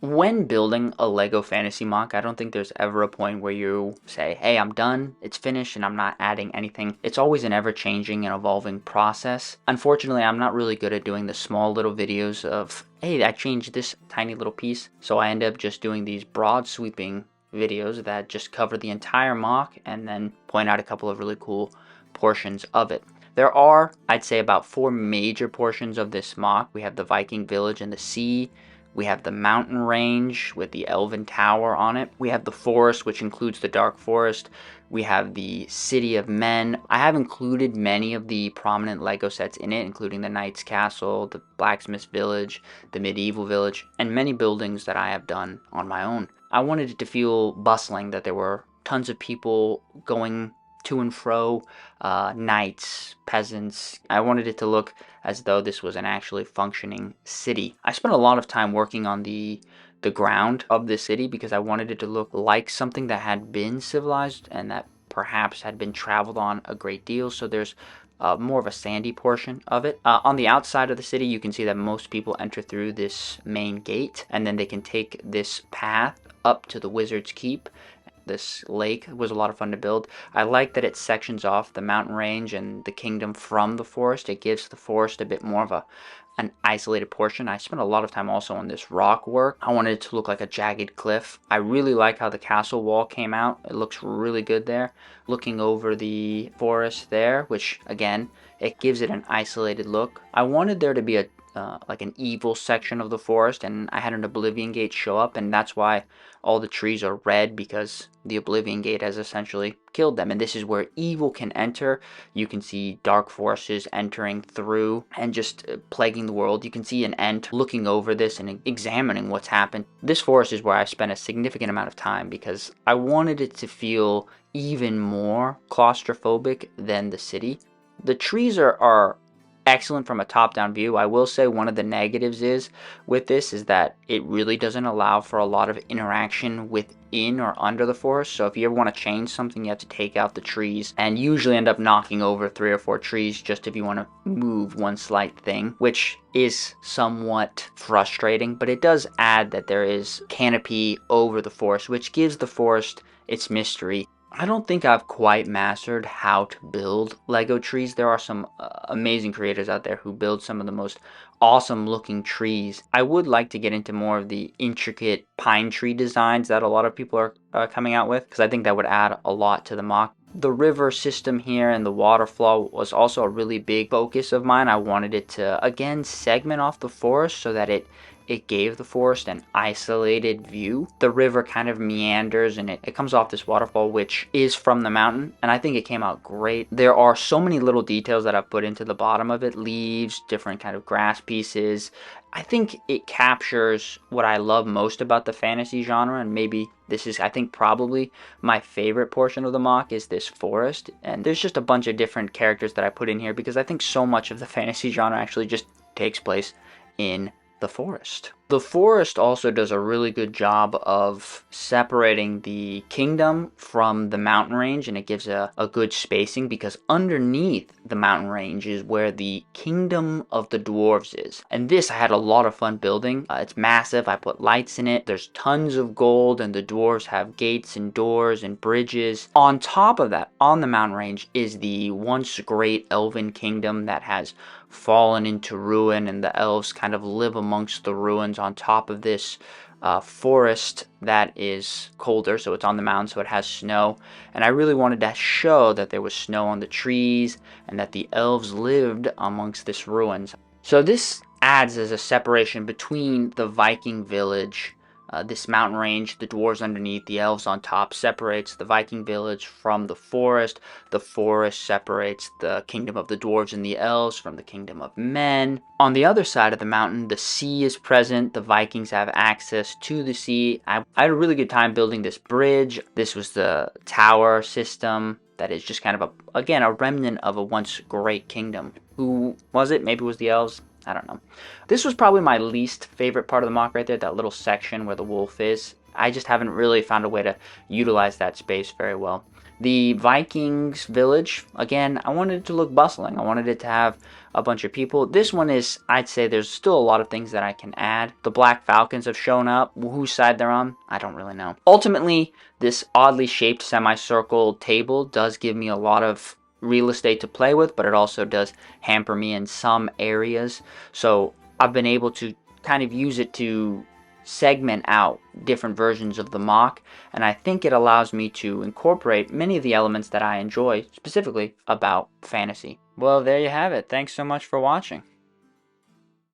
When building a Lego fantasy MOC, I don't think there's ever a point where you say, hey, I'm done, it's finished, and I'm not adding anything. It's always an ever-changing and evolving process. Unfortunately, I'm not really good at doing the small little videos of, hey, I changed this tiny little piece. So I end up just doing these broad sweeping videos that just cover the entire MOC and then point out a couple of really cool portions of it. There are, I'd say, about 4 major portions of this MOC. We have the Viking village and the sea. We have the mountain range with the elven tower on it. We have the forest, which includes the dark forest. We have the city of men. I have included many of the prominent Lego sets in it, including the knight's castle, the blacksmith's village, the medieval village, and many buildings that I have done on my own. I wanted it to feel bustling, that there were tons of people going to and fro, knights, peasants. I wanted it to look as though this was an actually functioning city. I spent a lot of time working on the ground of the city because I wanted it to look like something that had been civilized and that perhaps had been traveled on a great deal. So there's more of a sandy portion of it. On the outside of the city, you can see that most people enter through this main gate, and then they can take this path up to the Wizard's Keep. This lake was a lot of fun to build. I like that it sections off the mountain range and the kingdom from the forest. It gives the forest a bit more of an isolated portion. I spent a lot of time also on this rock work. I wanted it to look like a jagged cliff. I really like how the castle wall came out. It looks really good there. Looking over the forest there, which again, it gives it an isolated look. I wanted there to be a like an evil section of the forest, and I had an Oblivion Gate show up, and that's why all the trees are red, because the Oblivion Gate has essentially killed them. And this is where evil can enter. You can see dark forces entering through and just plaguing the world. You can see an Ent looking over this and examining what's happened. This forest is where I spent a significant amount of time because I wanted it to feel even more claustrophobic than the city. The trees are excellent from a top-down view. I will say one of the negatives with this is that it really doesn't allow for a lot of interaction within or under the forest. So if you ever want to change something, you have to take out the trees and usually end up knocking over 3 or 4 trees just if you want to move one slight thing, which is somewhat frustrating, but it does add that there is canopy over the forest, which gives the forest its mystery. I don't think I've quite mastered how to build Lego trees. There are some amazing creators out there who build some of the most awesome looking trees. I would like to get into more of the intricate pine tree designs that a lot of people are coming out with, because I think that would add a lot to the MOC. The river system here and the water flow was also a really big focus of mine. I wanted it to, again, segment off the forest so that it gave the forest an isolated view. The river kind of meanders and it comes off this waterfall, which is from the mountain, and I think it came out great. There are so many little details that I've put into the bottom of it, leaves, different kind of grass pieces. I think it captures what I love most about the fantasy genre, and maybe this is, I think, probably my favorite portion of the MOC is this forest. And there's just a bunch of different characters that I put in here because I think so much of the fantasy genre actually just takes place in the forest. The forest also does a really good job of separating the kingdom from the mountain range, and it gives a good spacing because underneath the mountain range is where the kingdom of the dwarves is. And this I had a lot of fun building. It's massive. I put lights in it. There's tons of gold, and the dwarves have gates and doors and bridges. On top of that, on the mountain range, is the once great elven kingdom that has fallen into ruin, and the elves kind of live amongst the ruins on top of this forest that is colder, so it's on the mountain, so it has snow. And I really wanted to show that there was snow on the trees and that the elves lived amongst this ruins. So this adds as a separation between the Viking village, this mountain range, the dwarves underneath, the elves on top, separates the Viking village from the forest. The forest separates the kingdom of the dwarves and the elves from the kingdom of men. On the other side of the mountain, the sea is present. The Vikings have access to the sea. I had a really good time building this bridge. This was the tower system that is just kind of, again, a remnant of a once great kingdom. Who was it? Maybe it was the elves. I don't know. This was probably my least favorite part of the MOC right there, that little section where the wolf is. I just haven't really found a way to utilize that space very well. The Vikings village, again, I wanted it to look bustling. I wanted it to have a bunch of people. This one is, I'd say there's still a lot of things that I can add. The Black Falcons have shown up. Whose side they're on, I don't really know. Ultimately, this oddly shaped semicircle table does give me a lot of real estate to play with, but it also does hamper me in some areas. So I've been able to kind of use it to segment out different versions of the mock, and I think it allows me to incorporate many of the elements that I enjoy, specifically about fantasy. Well, there you have it. Thanks so much for watching.